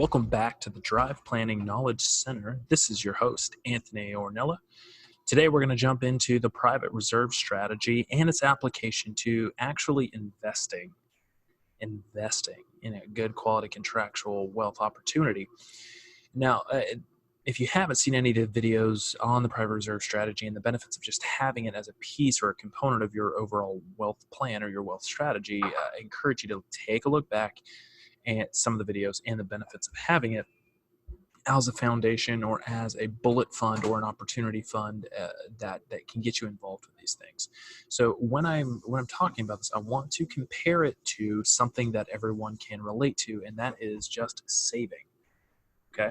Welcome back to the Drive Planning Knowledge Center. This is your host, Anthony Ornella. Today we're going to jump into the private reserve strategy and its application to actually investing in a good quality contractual wealth opportunity. Now, if you haven't seen any of the videos on the private reserve strategy and the benefits of just having it as a piece or a component of your overall wealth plan or your wealth strategy, I encourage you to take a look back at some of the videos and the benefits of having it as a foundation or as a bullet fund or an opportunity fund that can get you involved with these things. So when I'm talking about this, I want to compare it to something that everyone can relate to, and that is just saving. Okay.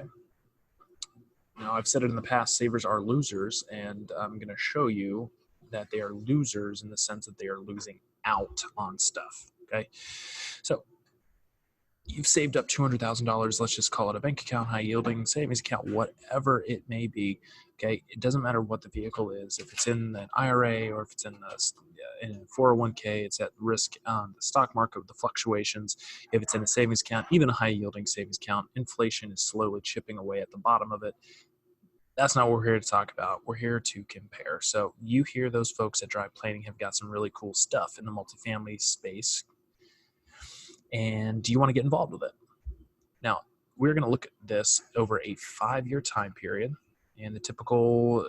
Now, I've said it in the past, savers are losers, and I'm going to show you that they are losers in the sense that they are losing out on stuff. Okay. So you've saved up $200,000, let's just call it a bank account, high yielding savings account, whatever it may be. Okay, it doesn't matter what the vehicle is. If it's in an IRA or if it's in a 401k, it's at risk on the stock market, the fluctuations. If it's in a savings account, even a high yielding savings account, inflation is slowly chipping away at the bottom of it. That's not what we're here to talk about. We're here to compare. So you hear those folks at Drive Planning have got some really cool stuff in the multifamily space, and do you want to get involved with it? Now, we're going to look at this over a 5-year time period, and the typical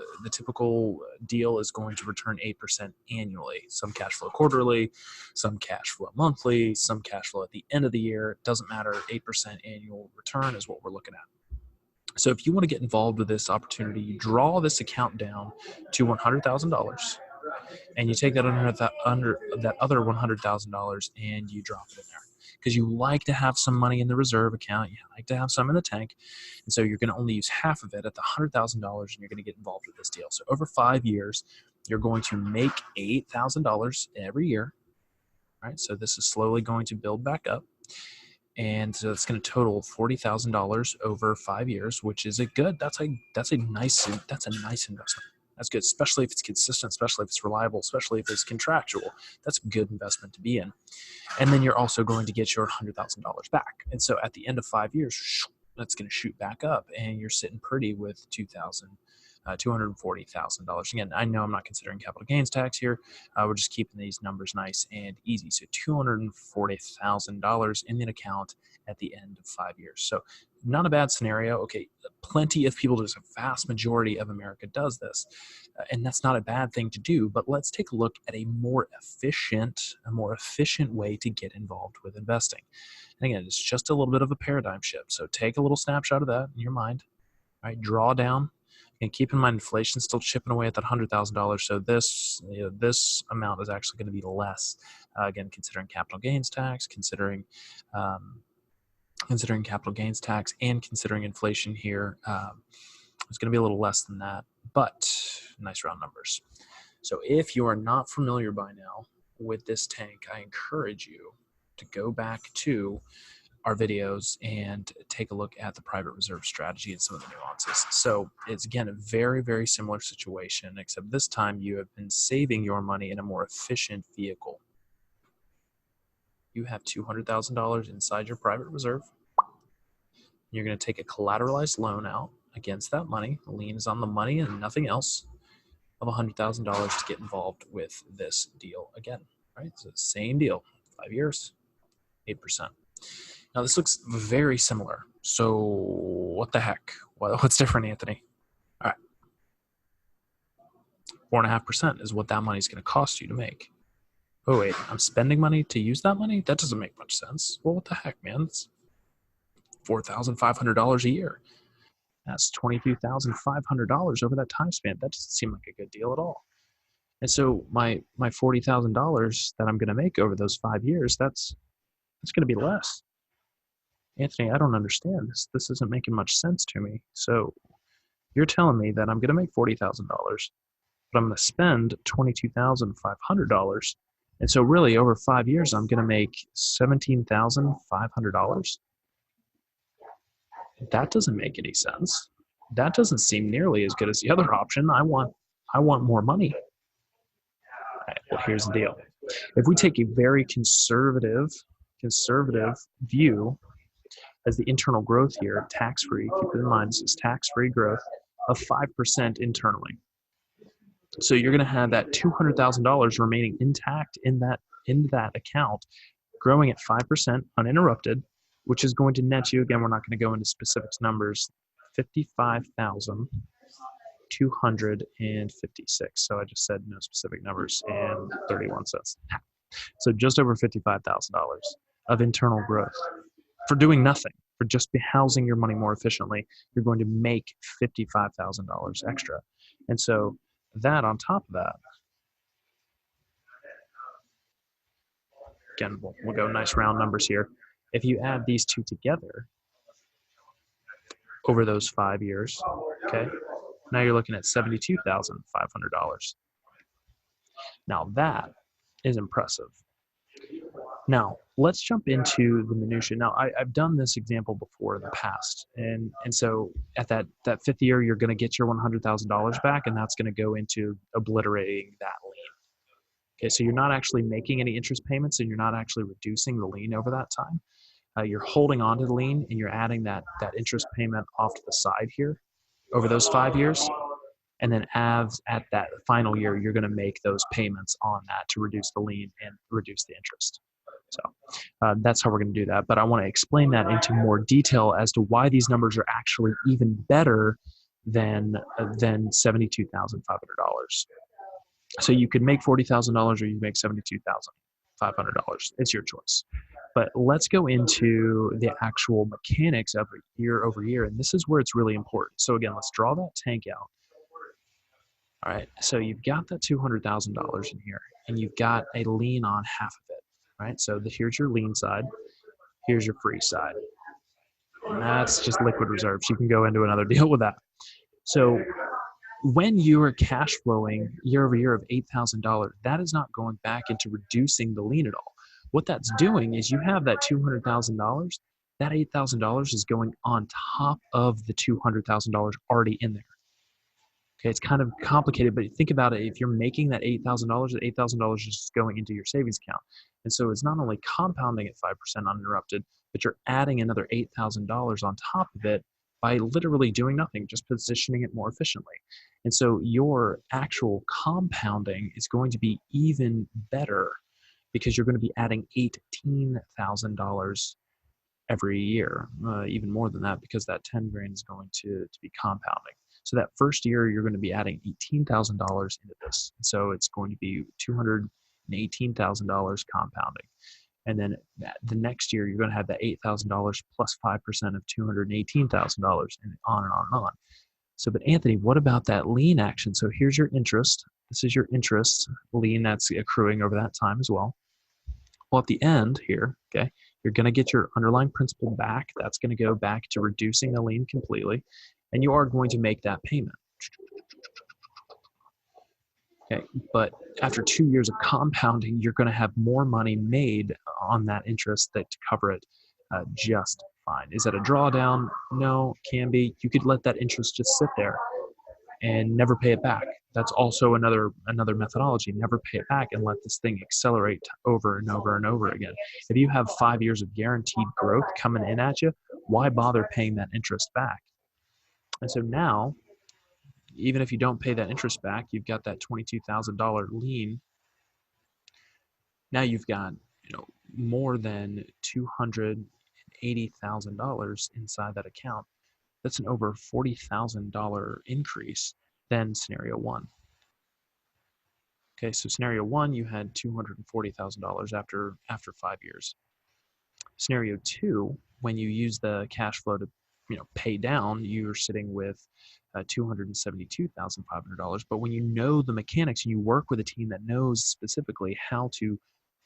deal is going to return 8% annually. Some cash flow quarterly, some cash flow monthly, some cash flow at the end of the year. It doesn't matter. 8% annual return is what we're looking at. So if you want to get involved with this opportunity, you draw this account down to $100,000, and you take that under that other $100,000 and you drop it in there. Because you like to have some money in the reserve account, you like to have some in the tank, and so you're going to only use half of it at the $100,000, and you're going to get involved with this deal. So over 5 years, you're going to make $8,000 every year, right? So this is slowly going to build back up, and so it's going to total $40,000 over 5 years, which is that's a nice investment. That's good, especially if it's consistent, especially if it's reliable, especially if it's contractual. That's a good investment to be in. And then you're also going to get your $100,000 back. And so at the end of 5 years, that's going to shoot back up, and you're sitting pretty with $240,000. Again, I know I'm not considering capital gains tax here. We're just keeping these numbers nice and easy. So $240,000 in an account at the end of 5 years. So not a bad scenario. Okay, plenty of people, just a vast majority of America does this. And that's not a bad thing to do, but let's take a look at a more efficient way to get involved with investing. And again, it's just a little bit of a paradigm shift. So take a little snapshot of that in your mind, right? Draw down. And keep in mind, inflation's still chipping away at that $100,000. So this amount is actually going to be less. Again, considering capital gains tax, considering capital gains tax, and considering inflation here, it's going to be a little less than that. But nice round numbers. So if you are not familiar by now with this tank, I encourage you to go back to our videos and take a look at the private reserve strategy and some of the nuances. So it's, again, a very, very similar situation, except this time you have been saving your money in a more efficient vehicle. You have $200,000 inside your private reserve. You're going to take a collateralized loan out against that money. The lien is on the money and nothing else, of $100,000 to get involved with this deal again, right? So same deal, 5 years, 8%. Now, this looks very similar. So what the heck? What's different, Anthony? All right. 4.5% is what that money is going to cost you to make. Oh, wait, I'm spending money to use that money? That doesn't make much sense. Well, what the heck, man? It's $4,500 a year. That's $22,500 over that time span. That doesn't seem like a good deal at all. And so my $40,000 that I'm going to make over those 5 years, that's going to be less. Anthony, I don't understand this. This isn't making much sense to me. So you're telling me that I'm going to make $40,000, but I'm going to spend $22,500. And so really over 5 years, I'm going to make $17,500. That doesn't make any sense. That doesn't seem nearly as good as the other option. I want more money. All right, well, here's the deal. If we take a very conservative view, as the internal growth here, tax-free. Keep in mind, this is tax-free growth of 5% internally. So you're going to have that $200,000 remaining intact in that account, growing at 5% uninterrupted, which is going to net you, again, we're not going to go into specific numbers, 55,256. So I just said no specific numbers and 31 cents. So just over $55,000 of internal growth for doing nothing, for just housing your money more efficiently. You're going to make $55,000 extra. And so that on top of that, again, we'll go nice round numbers here. If you add these two together over those 5 years, okay, now you're looking at $72,500. Now that is impressive. Now let's jump into the minutia. Now I've done this example before in the past, and so at that fifth year, you're going to get your $100,000 back, and that's going to go into obliterating that lien. Okay, so you're not actually making any interest payments, and you're not actually reducing the lien over that time. You're holding on to the lien, and you're adding that interest payment off to the side here over those 5 years. And then at that final year, you're going to make those payments on that to reduce the lien and reduce the interest. So that's how we're going to do that. But I want to explain that into more detail as to why these numbers are actually even better than $72,500. So you could make $40,000 or you make $72,500. It's your choice. But let's go into the actual mechanics of it year over year. And this is where it's really important. So again, let's draw that tank out. All right, so you've got that $200,000 in here, and you've got a lien on half of it, right? So here's your lien side, here's your free side. And that's just liquid reserves. You can go into another deal with that. So when you are cash flowing year over year of $8,000, that is not going back into reducing the lien at all. What that's doing is you have that $200,000, that $8,000 is going on top of the $200,000 already in there. Okay, it's kind of complicated, but think about it. If you're making that $8,000, the $8,000 is just going into your savings account. And so it's not only compounding at 5% uninterrupted, but you're adding another $8,000 on top of it by literally doing nothing, just positioning it more efficiently. And so your actual compounding is going to be even better because you're going to be adding $18,000 every year, even more than that, because that 10 grand is going to be compounding. So that first year, you're going to be adding $18,000 into this. So it's going to be $218,000 compounding. And then the next year, you're going to have that $8,000 plus 5% of $218,000, and on and on and on. So, but Anthony, what about that lien action? So here's your interest. This is your interest lien that's accruing over that time as well. Well, at the end here, okay, you're going to get your underlying principal back. That's going to go back to reducing the lien completely, and you are going to make that payment. Okay, but after 2 years of compounding, you're going to have more money made on that interest to cover it just fine. Is that a drawdown? No, can be. You could let that interest just sit there and never pay it back. That's also another methodology. Never pay it back and let this thing accelerate over and over and over again. If you have 5 years of guaranteed growth coming in at you, why bother paying that interest back? And so now, even if you don't pay that interest back, you've got that $22,000 lien. Now you've got, more than $280,000 inside that account. That's an over $40,000 increase than scenario one. Okay, so scenario one, you had $240,000 after 5 years. Scenario two, when you use the cash flow to pay down, you're sitting with $272,500. But when you know the mechanics and you work with a team that knows specifically how to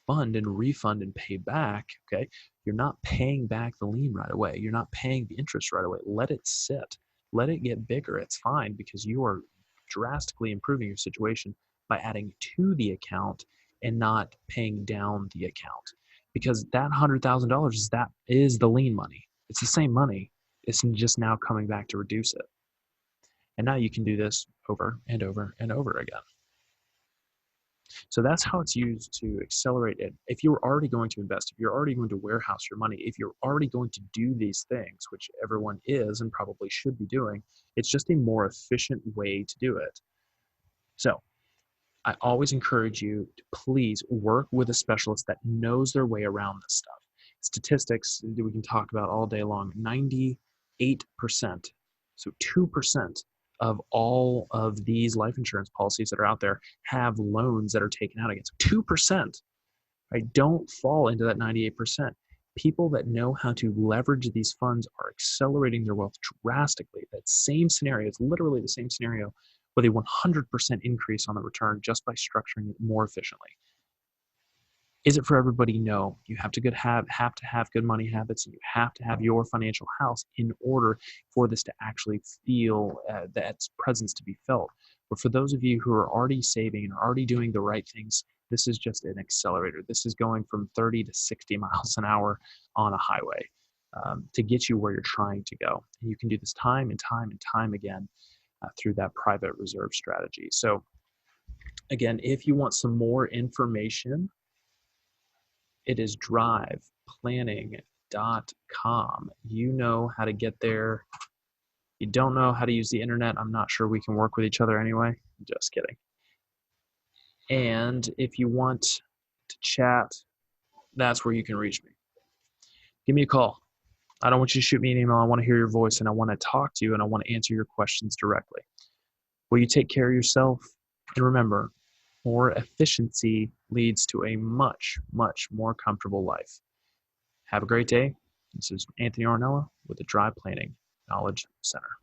fund and refund and pay back, okay, you're not paying back the lien right away. You're not paying the interest right away. Let it sit. Let it get bigger. It's fine because you are drastically improving your situation by adding to the account and not paying down the account. Because that $100,000 is the lien money. It's the same money. It's just now coming back to reduce it. And now you can do this over and over and over again. So that's how it's used to accelerate it. If you're already going to invest, if you're already going to warehouse your money, if you're already going to do these things, which everyone is and probably should be doing, it's just a more efficient way to do it. So I always encourage you to please work with a specialist that knows their way around this stuff. Statistics that we can talk about all day long, 98%, so 2% of all of these life insurance policies that are out there have loans that are taken out against 2%. Right? Don't fall into that 98%. People that know how to leverage these funds are accelerating their wealth drastically. That same scenario is literally the same scenario with a 100% increase on the return just by structuring it more efficiently. Is it for everybody? No. You have to have good money habits, and you have to have your financial house in order for this to actually feel that presence to be felt. But for those of you who are already saving and are already doing the right things, this is just an accelerator. This is going from 30 to 60 miles an hour on a highway to get you where you're trying to go. And you can do this time and time and time again through that private reserve strategy. So again, if you want some more information, it is driveplanning.com. You know how to get there. You don't know how to use the internet, I'm not sure we can work with each other anyway. Just kidding. And if you want to chat, that's where you can reach me. Give me a call. I don't want you to shoot me an email. I want to hear your voice, and I want to talk to you, and I want to answer your questions directly. Will you take care of yourself? And remember, more efficiency leads to a much, much more comfortable life. Have a great day. This is Anthony Ornella with the Drive Planning Knowledge Center.